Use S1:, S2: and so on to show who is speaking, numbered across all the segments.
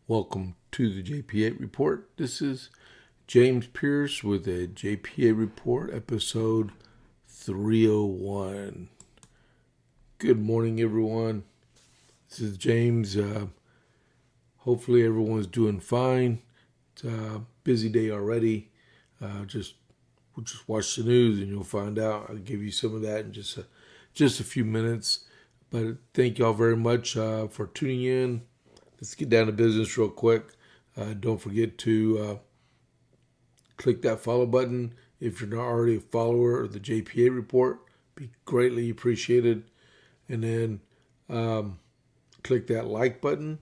S1: Welcome to the JP8 report. This is James Pierce with a JP8 report, episode 301. Good morning, everyone. This is James. Hopefully, everyone's doing fine. It's a busy day already. We'll just watch the news and you'll find out. I'll give you some of that in just a few minutes. But thank y'all very much for tuning in. Let's get down to business real quick. Don't forget to click that follow button if you're not already a follower of the JP8 report. Be greatly appreciated. And then click that like button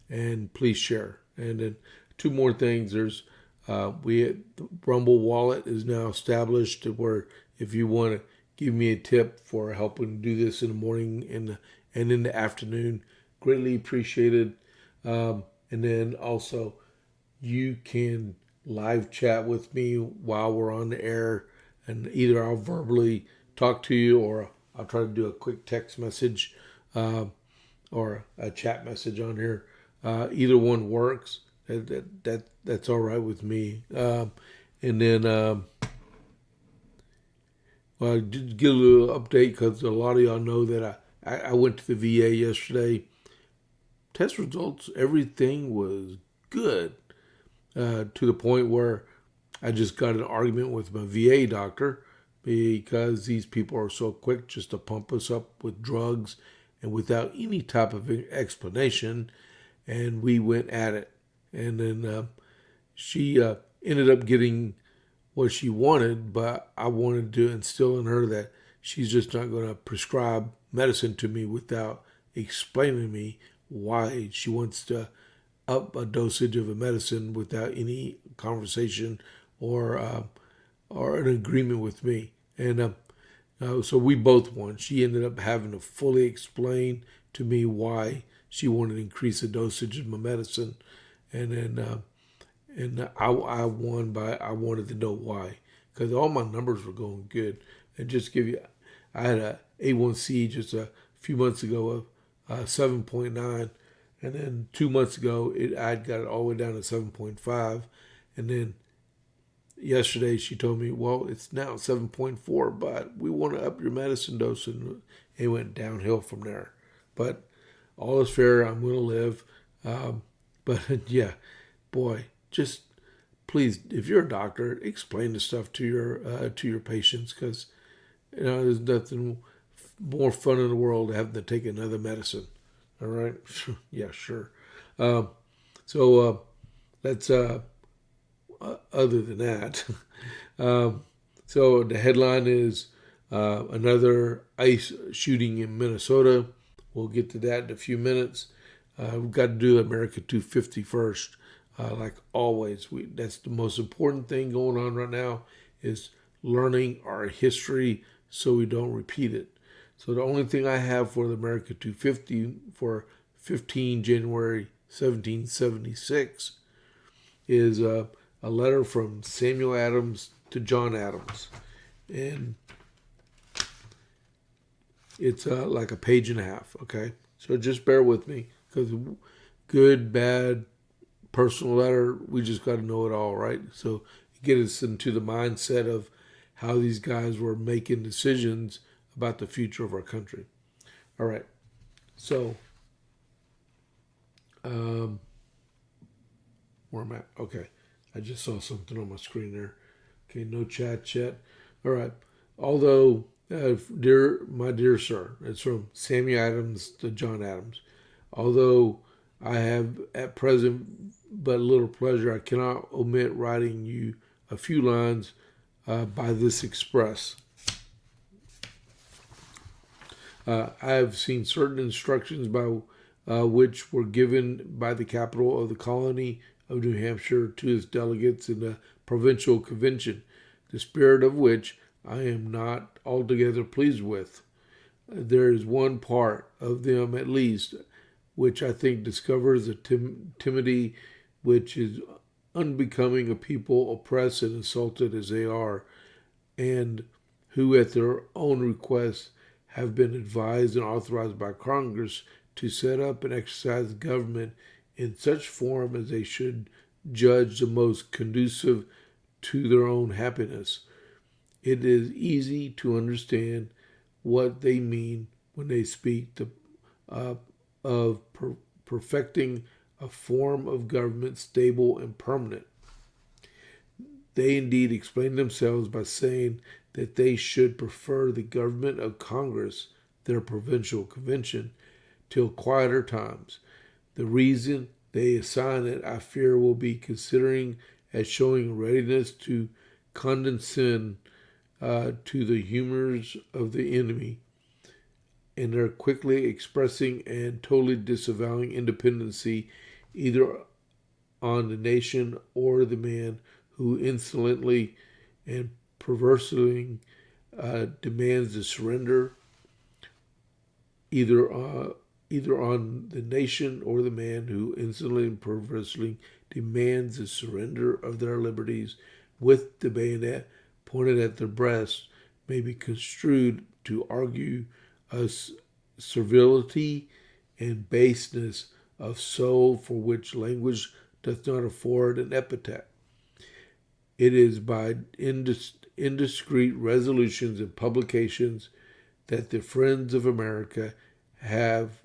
S1: and please share. And then two more things. There's the Rumble wallet is now established to where if you want to give me a tip for helping do this in the morning and in the afternoon, greatly appreciated. And then also you can live chat with me while we're on the air, and either I'll verbally talk to you or I'll try to do a quick text message or a chat message on here. Either one works. That's all right with me. And then well, just get a little update because a lot of y'all know that I went to the VA yesterday. Test results, everything was good to the point where I just got an argument with my VA doctor because these people are so quick just to pump us up with drugs and without any type of explanation. And we went at it. And then she ended up getting what she wanted, but I wanted to instill in her that she's just not going to prescribe medicine to me without explaining to me why she wants to up a dosage of a medicine without any conversation or an agreement with me. And so we both won. She ended up having to fully explain to me why she wanted to increase the dosage of my medicine. And then I won by I wanted to know why, because all my numbers were going good. And just give you, I had a A1C just a few months ago of 7.9, and then 2 months ago I'd got it all the way down to 7.5, and then yesterday she told me, well, it's now 7.4, but we want to up your medicine dose, and it went downhill from there. But all is fair. I'm going to live. But yeah, boy, just please, if you're a doctor, explain the stuff to your patients, because there's nothing more fun in the world than having to take another medicine. All right, yeah, sure. So that's other than that. So the headline is another ICE shooting in Minnesota. We'll get to that in a few minutes. We've got to do America 250 first. Like always, that's the most important thing going on right now is learning our history so we don't repeat it. So the only thing I have for the America 250 for 15 January 1776 is a letter from Samuel Adams to John Adams. And it's like a page and a half, okay? So just bear with me, because good, bad, personal letter, we just got to know it all, right? So get us into the mindset of how these guys were making decisions about the future of our country. All right. So, where am I? Okay. I just saw something on my screen there. Okay, no chat yet. All right. Although, my dear sir, it's from Samuel Adams to John Adams. Although I have at present but little pleasure, I cannot omit writing you a few lines by this express. I have seen certain instructions by which were given by the capital of the colony of New Hampshire to its delegates in the provincial convention, the spirit of which I am not altogether pleased with. There is one part of them, at least, which I think discovers a timidity which is unbecoming of people oppressed and insulted as they are, and who at their own request have been advised and authorized by Congress to set up and exercise government in such form as they should judge the most conducive to their own happiness. It is easy to understand what they mean when they speak of perfecting a form of government stable and permanent. They indeed explain themselves by saying that they should prefer the government of Congress, their provincial convention, till quieter times. The reason they assign it, I fear, will be considering as showing readiness to condescend to the humors of the enemy, and are quickly expressing and totally disavowing independency either on the nation or the man who insolently and perversely demands the surrender, either on the nation or the man who insolently and perversely demands the surrender of their liberties with the bayonet pointed at their breasts, may be construed to argue a servility and baseness of soul for which language doth not afford an epithet. It is by indiscreet resolutions and publications that the friends of America have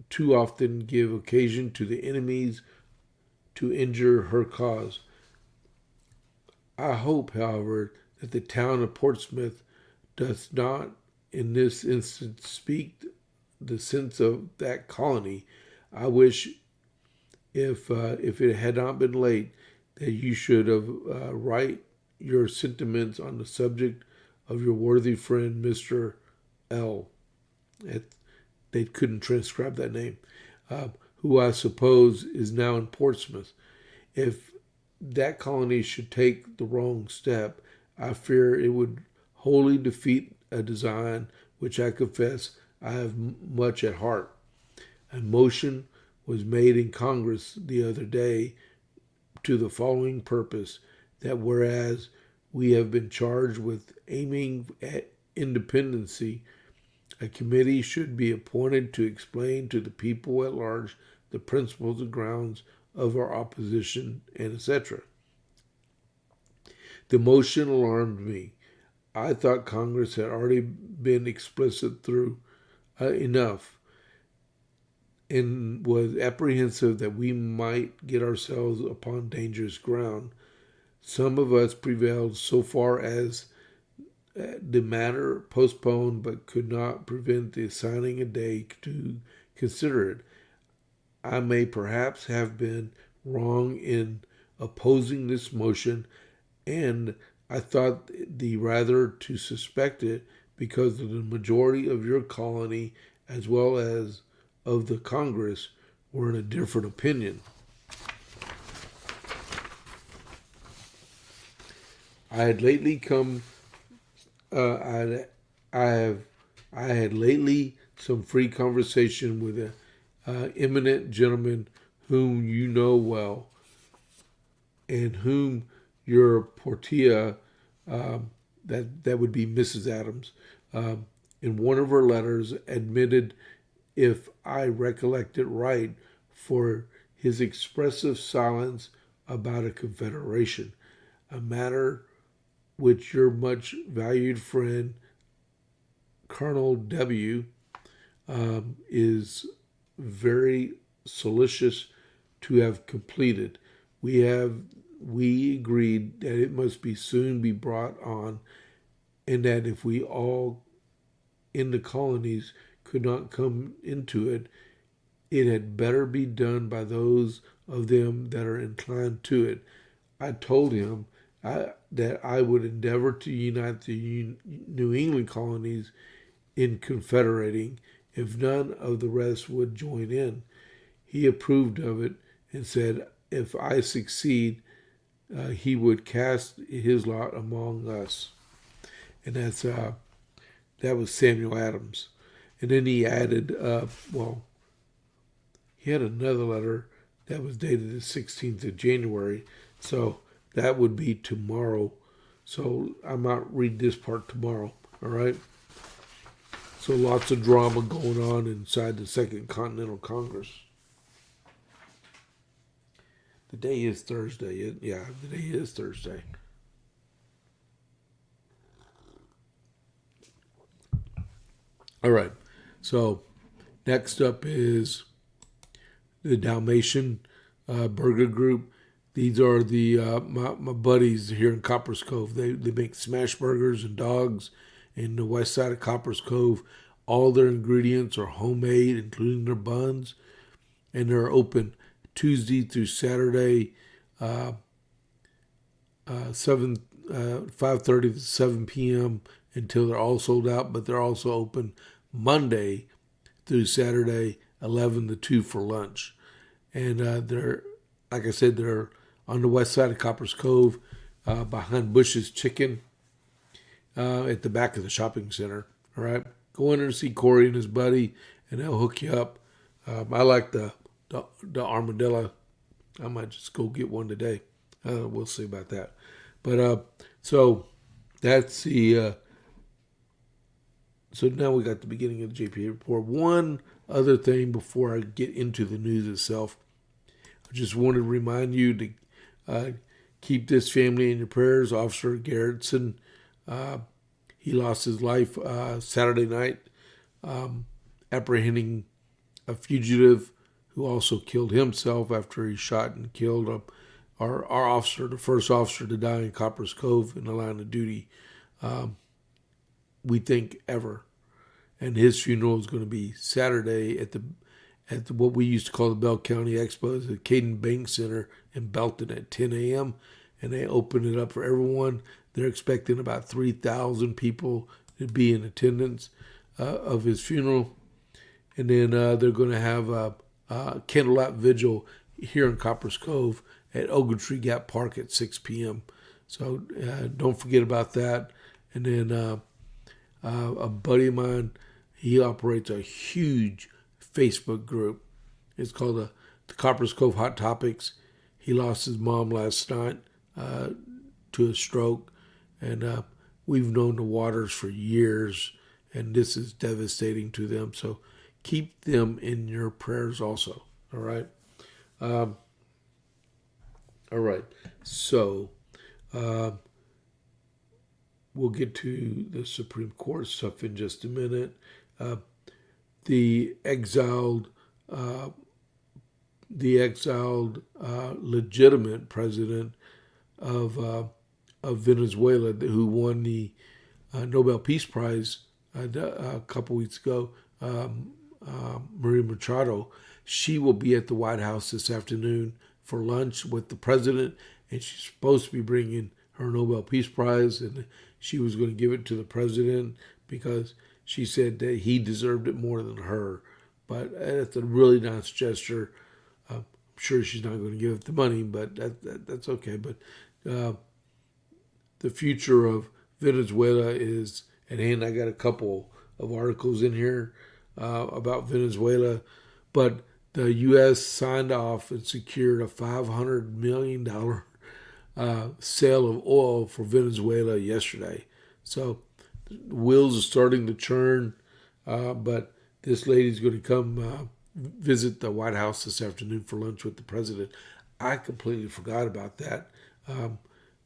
S1: too often give occasion to the enemies to injure her cause. I hope, however, that the town of Portsmouth doth not in this instance speak the sense of that colony. I wish, if it had not been late, that you should have write your sentiments on the subject of your worthy friend, Mr. L. They couldn't transcribe that name, who I suppose is now in Portsmouth. If that colony should take the wrong step, I fear it would wholly defeat a design which I confess I have much at heart. A motion was made in Congress the other day to the following purpose, that whereas we have been charged with aiming at independency, a committee should be appointed to explain to the people at large the principles and grounds of our opposition, and etc. The motion alarmed me. I thought Congress had already been explicit through enough, and was apprehensive that we might get ourselves upon dangerous ground. Some of us prevailed so far as the matter postponed, but could not prevent the assigning a day to consider it. I may perhaps have been wrong in opposing this motion, and I thought the rather to suspect it because of the majority of your colony as well as of the Congress were in a different opinion. I had lately some free conversation with an eminent gentleman whom you know well, and whom your Portia, that would be Mrs. Adams, in one of her letters admitted, if I recollect it right, for his expressive silence about a confederation, a matter which your much valued friend Colonel W. Is very solicitous to have completed. We agreed that it must soon be brought on, and that if we all in the colonies could not come into it, it had better be done by those of them that are inclined to it. I told him that I would endeavor to unite the New England colonies in confederating, if none of the rest would join in. He approved of it and said, if I succeed, he would cast his lot among us. And that was Samuel Adams. And then he added, he had another letter that was dated the 16th of January. So that would be tomorrow. So I might read this part tomorrow. All right. So lots of drama going on inside the Second Continental Congress. The day is Thursday. Yeah, the day is Thursday. All right. So next up is the Dalmatian Burger Group. These are the my buddies here in Coppers Cove. They make smash burgers and dogs in the west side of Coppers Cove. All their ingredients are homemade, including their buns, and they're open Tuesday through Saturday, uh, 5:30 to 7 p.m. until they're all sold out. But they're also open Monday through Saturday, 11 to 2 for lunch. And they're, like I said, they're on the west side of Coppers Cove, behind Bush's Chicken, at the back of the shopping center. All right, go in there and see Corey and his buddy, and they'll hook you up. I like the armadillo. I might just go get one today. We'll see about that. But so that's the. So now we got the beginning of the JP8 report. One other thing before I get into the news itself, I just wanted to remind you to keep this family in your prayers. Officer Garrettson, he lost his life Saturday night, apprehending a fugitive who also killed himself after he shot and killed our officer, the first officer to die in Coppers Cove in the line of duty, we think, ever. And his funeral is going to be Saturday at the what we used to call the Bell County Expo, the Caden Bank Center in Belton at 10 a.m. And they open it up for everyone. They're expecting about 3,000 people to be in attendance of his funeral. And then they're going to have a candlelight vigil here in Coppers Cove at Ogletree Gap Park at 6 p.m. So don't forget about that. And then a buddy of mine, he operates a huge Facebook group. It's called the Coppers Cove Hot Topics. He lost his mom last night to a stroke, and we've known the Waters for years, and this is devastating to them. So keep them in your prayers also. All right. All right. So we'll get to the Supreme Court stuff in just a minute. The exiled legitimate president of Venezuela, who won the Nobel Peace Prize a couple weeks ago, Maria Machado, she will be at the White House this afternoon for lunch with the president, and she's supposed to be bringing her Nobel Peace Prize, and she was going to give it to the president because she said that he deserved it more than her. But it's a really nice gesture. I'm sure she's not going to give it the money, but that's okay. But the future of Venezuela is at hand. I got a couple of articles in here about Venezuela, but the U.S. signed off and secured a $500 million sale of oil for Venezuela yesterday. So the wheels are starting to churn, but this lady's going to come visit the White House this afternoon for lunch with the president. I completely forgot about that.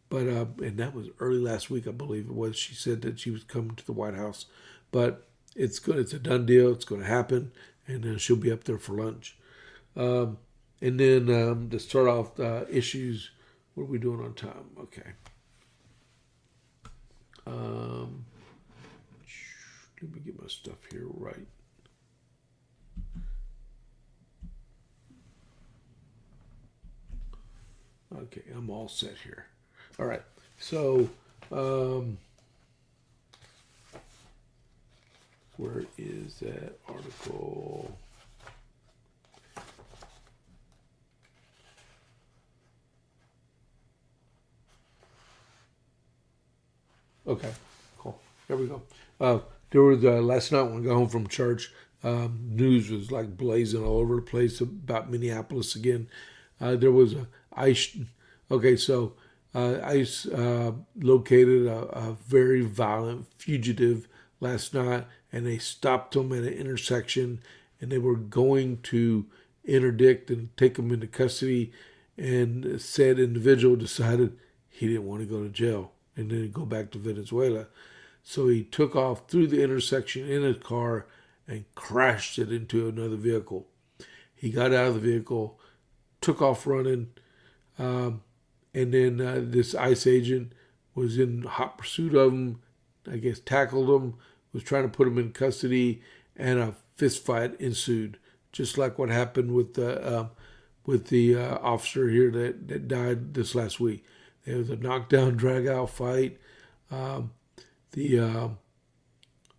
S1: But and that was early last week, I believe it was. She said that she was coming to the White House. But it's good. It's a done deal. It's going to happen. And she'll be up there for lunch. And then to start off issues, what are we doing on time? Okay. Let me get my stuff here right. Okay, I'm all set here. All right. So, where is that article? Okay, cool. There we go. There was last night when I got home from church, news was like blazing all over the place about Minneapolis again. There was a ICE. Okay, so ICE located a very violent fugitive last night, and they stopped him at an intersection, and they were going to interdict and take him into custody. and said individual decided he didn't want to go to jail and then go back to Venezuela. So he took off through the intersection in his car and crashed it into another vehicle. He got out of the vehicle, took off running, and then this ICE agent was in hot pursuit of him, I guess tackled him, was trying to put him in custody, and a fist fight ensued, just like what happened with the officer here that died this last week. There was a knockdown, drag-out fight. And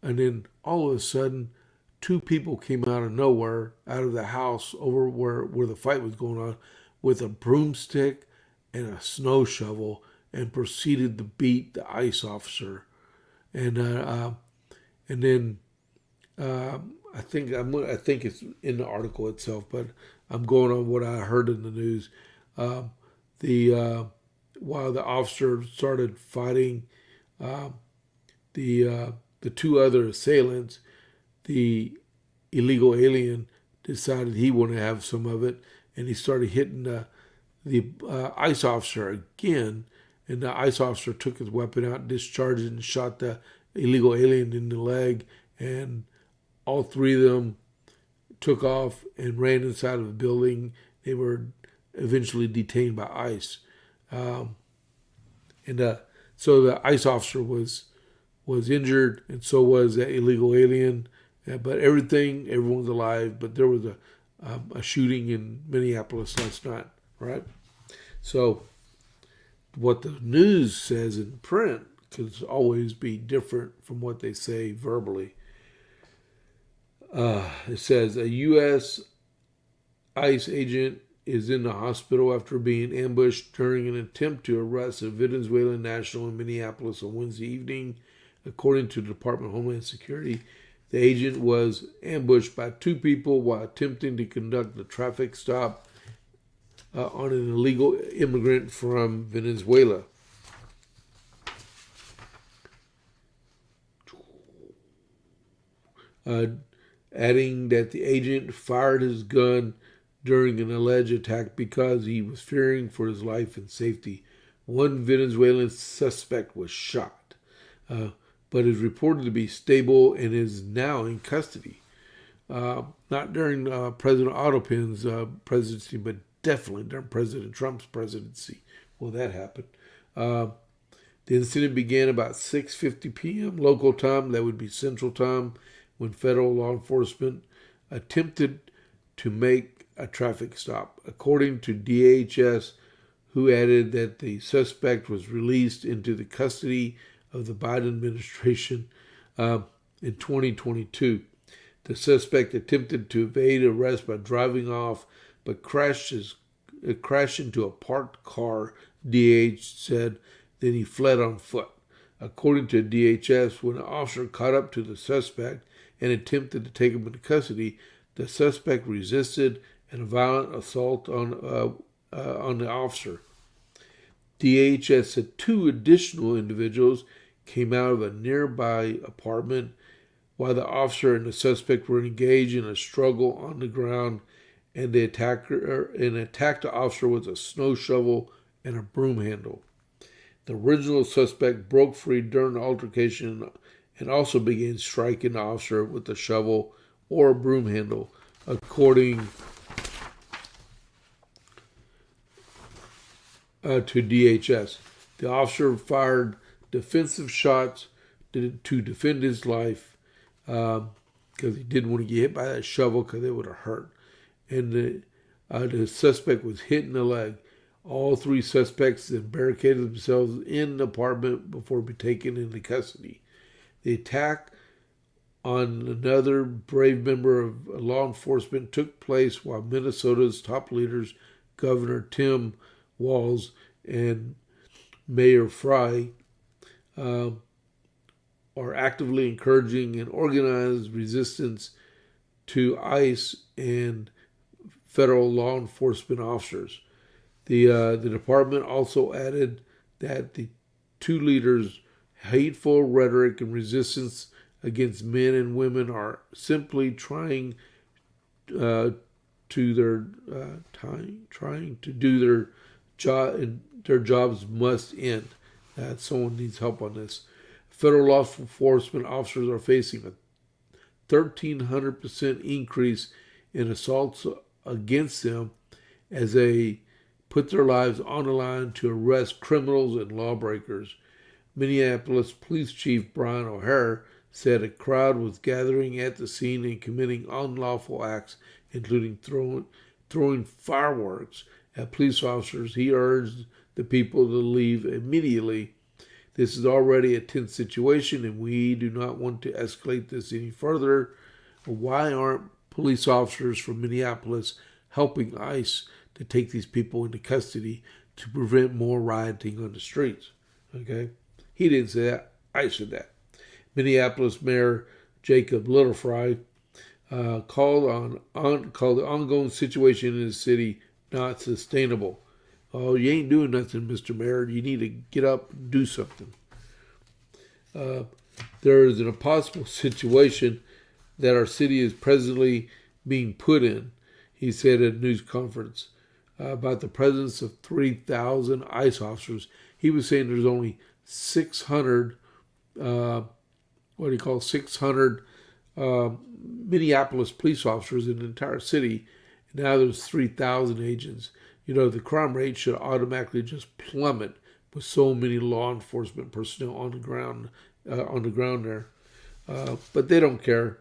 S1: then all of a sudden, two people came out of nowhere, out of the house over where the fight was going on, with a broomstick and a snow shovel, and proceeded to beat the ICE officer. And then I think it's in the article itself, but I'm going on what I heard in the news. While the officer started fighting the two other assailants, the illegal alien decided he wanted to have some of it, and he started hitting the ICE officer again. And the ICE officer took his weapon out, discharged it, and shot the illegal alien in the leg. And all three of them took off and ran inside of the building. They were eventually detained by ICE. So the ICE officer was injured, and so was that illegal alien. But everyone's alive. But there was a shooting in Minneapolis last night, right? So what the news says in print could always be different from what they say verbally. It says a U.S. ICE agent is in the hospital after being ambushed during an attempt to arrest a Venezuelan national in Minneapolis on Wednesday evening. According to the Department of Homeland Security, the agent was ambushed by two people while attempting to conduct a traffic stop on an illegal immigrant from Venezuela. Adding that the agent fired his gun during an alleged attack because he was fearing for his life and safety. One Venezuelan suspect was shot, but is reported to be stable and is now in custody. Not during President Ottopen's presidency, but definitely during President Trump's presidency will that happen. The incident began about 6:50 p.m. local time, that would be Central Time, when federal law enforcement attempted to make a traffic stop. According to DHS, who added that the suspect was released into the custody of the Biden administration in 2022. The suspect attempted to evade arrest by driving off, but crashed into a parked car, DH said. Then he fled on foot. According to DHS, when an officer caught up to the suspect and attempted to take him into custody, the suspect resisted and a violent assault on the officer. DHS said two additional individuals came out of a nearby apartment while the officer and the suspect were engaged in a struggle on the ground, and the attacked the officer with a snow shovel and a broom handle. The original suspect broke free during the altercation and also began striking the officer with a shovel or a broom handle, according to DHS. The officer fired defensive shots to defend his life because he didn't want to get hit by that shovel because it would have hurt. And the suspect was hit in the leg. All three suspects then barricaded themselves in the apartment before being taken into custody. The attack on another brave member of law enforcement took place while Minnesota's top leaders, Governor Tim Walz and Mayor Frey, are actively encouraging an organized resistance to ICE and federal law enforcement officers. The department also added that the two leaders' hateful rhetoric and resistance against men and women are simply trying to to their trying to do their job, and their jobs must end. Someone needs help on this. Federal law enforcement officers are facing a 1,300% increase in assaults against them as they put their lives on the line to arrest criminals and lawbreakers. Minneapolis Police Chief Brian O'Hare said a crowd was gathering at the scene and committing unlawful acts, including throwing fireworks at police officers. He urged the people to leave immediately. This is already a tense situation, and we do not want to escalate this any further. Why aren't police officers from Minneapolis helping ICE to take these people into custody to prevent more rioting on the streets? Okay, he didn't say that. I said that. Minneapolis Mayor Jacob Littlefry called the ongoing situation in the city not sustainable. Oh, you ain't doing nothing, Mr. Mayor. You need to get up and do something. There is an impossible situation that our city is presently being put in, he said at a news conference about the presence of 3,000 ICE officers. He was saying there's only 600, 600 Minneapolis police officers in the entire city. Now there's 3,000 agents. You know, the crime rate should automatically just plummet with so many law enforcement personnel on the ground there. But they don't care.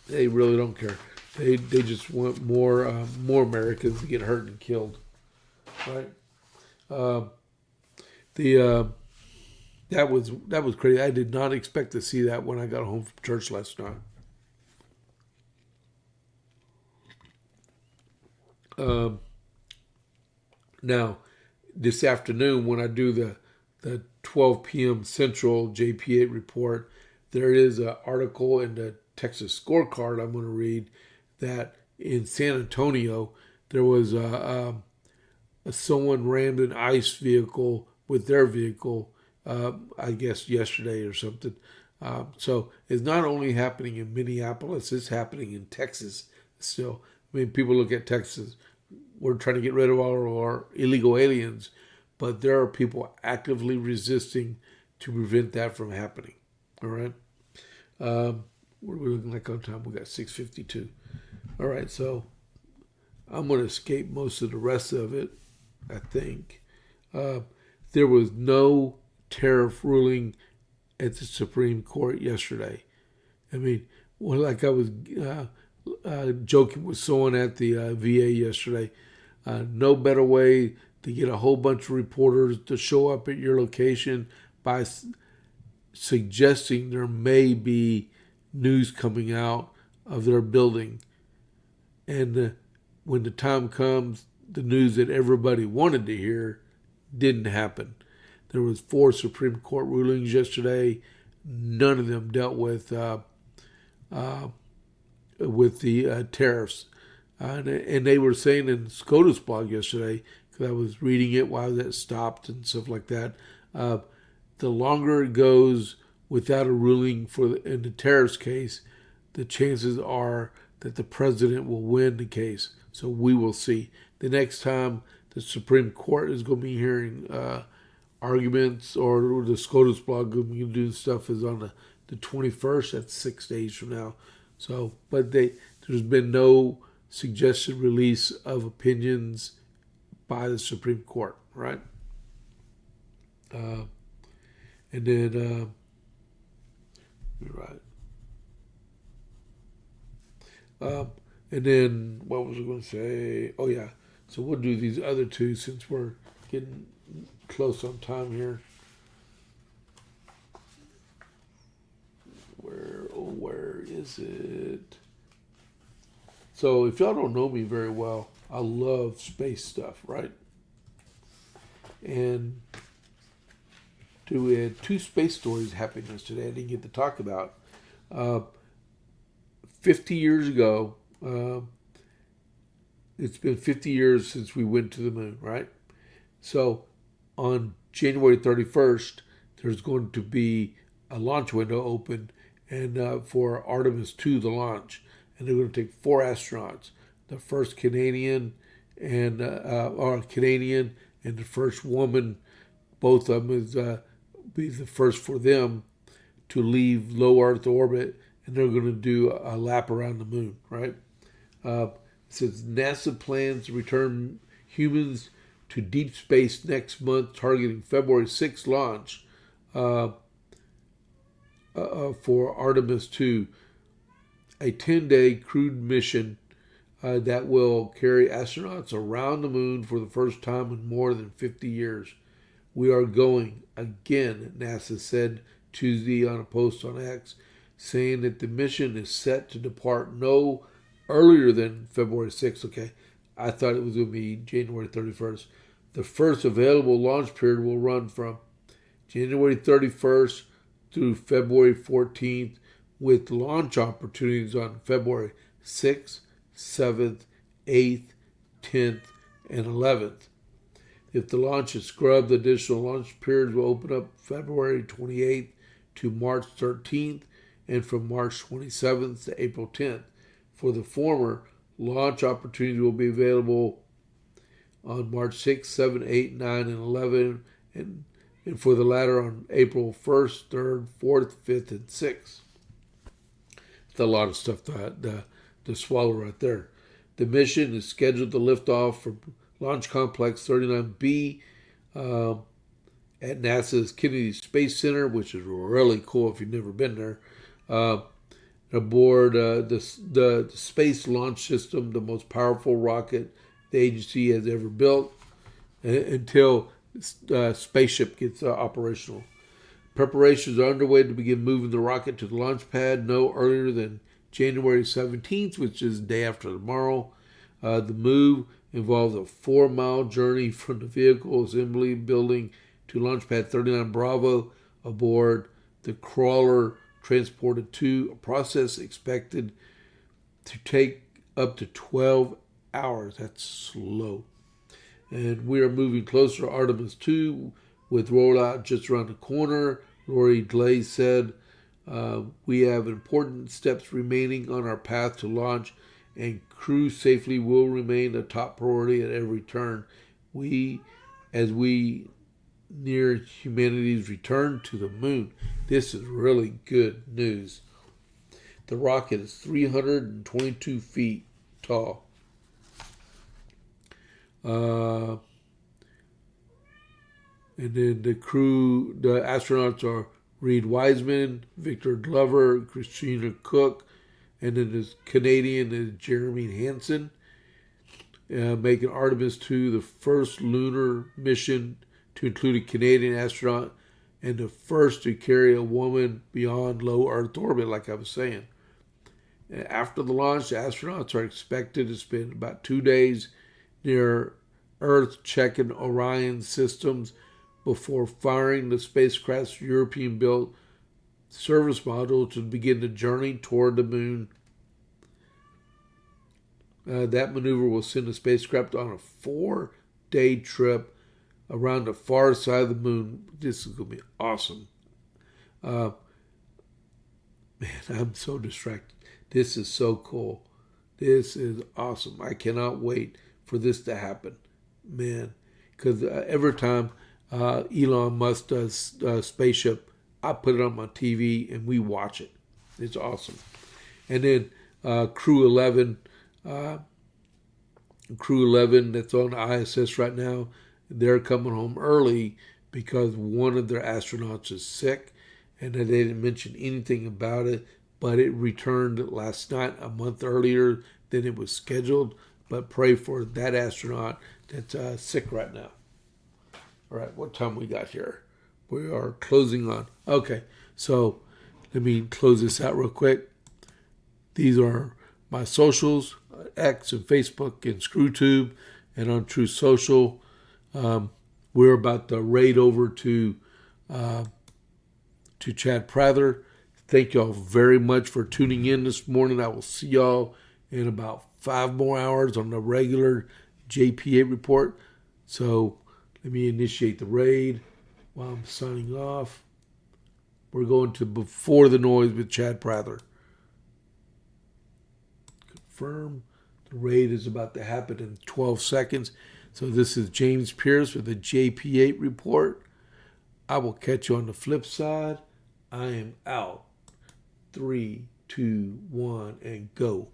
S1: They really don't care. They just want more Americans to get hurt and killed, right? That was crazy. I did not expect to see that when I got home from church last night. Now, this afternoon when I do the 12 p.m. Central JP8 report, there is an article in the Texas Scorecard I'm going to read that in San Antonio there was someone rammed an ICE vehicle with their vehicle, I guess yesterday or something. So it's not only happening in Minneapolis, it's happening in Texas still. I mean, people look at Texas, we're trying to get rid of all of our illegal aliens, but there are people actively resisting to prevent that from happening. All right. What are we looking like on time? We got 6:52. All right. So I'm going to escape most of the rest of it, I think. There was no tariff ruling at the Supreme Court yesterday. I mean, well, like I was joking with someone at the VA yesterday. No better way to get a whole bunch of reporters to show up at your location by suggesting there may be news coming out of their building. And when the time comes, the news that everybody wanted to hear didn't happen. There was 4 Supreme Court rulings yesterday. None of them dealt with the tariffs. And they were saying in SCOTUS blog yesterday, because I was reading it while it stopped and stuff like that, the longer it goes without a ruling in the tariffs case, the chances are that the president will win the case. So we will see. The next time the Supreme Court is going to be hearing arguments, or the SCOTUS blog going to be doing stuff, is on the 21st. That's 6 days from now. So, but there's been no suggested release of opinions by the Supreme Court, right? And then, you're right. And then, what was I going to say? Oh, yeah. So we'll do these other two since we're getting close on time here. Where is it? So if y'all don't know me very well, I love space stuff, right? And we had 2 space stories happening yesterday I didn't get to talk about. 50 years ago, it's been 50 years since we went to the moon, right? So on January 31st, there's going to be a launch window open and for Artemis II, the launch. and they're going to take 4 astronauts. The first Canadian and the first woman. Both of them is be the first for them to leave low Earth orbit, and they're going to do a lap around the moon. Right? It says NASA plans to return humans to deep space next month, targeting February 6th launch for Artemis II, a 10-day crewed mission that will carry astronauts around the moon for the first time in more than 50 years. We are going again, NASA said Tuesday on a post on X, saying that the mission is set to depart no earlier than February 6th. Okay, I thought it was going to be January 31st. The first available launch period will run from January 31st through February 14th, with launch opportunities on February 6th, 7th, 8th, 10th, and 11th. If the launch is scrubbed, additional launch periods will open up February 28th to March 13th and from March 27th to April 10th. For the former, launch opportunities will be available on March 6th, 7th, 8th, 9th, and 11th, and for the latter on April 1st, 3rd, 4th, 5th, and 6th. It's a lot of stuff to swallow right there. The mission is scheduled to lift off from Launch Complex 39B at NASA's Kennedy Space Center, which is really cool if you've never been there. Aboard the Space Launch System, the most powerful rocket the agency has ever built, until spaceship gets operational. Preparations are underway to begin moving the rocket to the launch pad no earlier than January 17th, which is the day after tomorrow. The move involves a 4-mile journey from the vehicle assembly building to Launch Pad 39 Bravo aboard the crawler transported to, a process expected to take up to 12 hours. That's slow. And we are moving closer to Artemis II with rollout just around the corner. Lori Glaze said, we have important steps remaining on our path to launch, and crew safety will remain a top priority at every turn. As we near humanity's return to the moon. This is really good news. The rocket is 322 feet tall. And then the astronauts are Reed Wiseman, Victor Glover, Christina Cook, and then the Canadian is Jeremy Hansen, making Artemis II the first lunar mission to include a Canadian astronaut and the first to carry a woman beyond low Earth orbit, like I was saying. After the launch, the astronauts are expected to spend about 2 days near Earth checking Orion systems before firing the spacecraft's European-built service module to begin the journey toward the moon. That maneuver will send the spacecraft on a 4-day trip around the far side of the moon. This is going to be awesome. Man, I'm so distracted. This is so cool. This is awesome. I cannot wait for this to happen. Man, because every time Elon Musk does spaceship, I put it on my TV and we watch it. It's awesome. And then Crew 11 that's on the ISS right now, they're coming home early because one of their astronauts is sick, and they didn't mention anything about it, but it returned last night, a month earlier than it was scheduled. But pray for that astronaut that's sick right now. All right, what time we got here? We are closing on. Okay, so let me close this out real quick. These are my socials, X and Facebook and ScrewTube, and on True Social. We're about to raid over to Chad Prather. Thank y'all very much for tuning in this morning. I will see y'all in about 5 more hours on the regular JP8 report. So let me initiate the raid while I'm signing off. We're going to Before the Noise with Chad Prather. confirm. The raid is about to happen in 12 seconds. So this is James Pierce with the JP8 report. I will catch you on the flip side. I am out. 3, 2, 1, and go.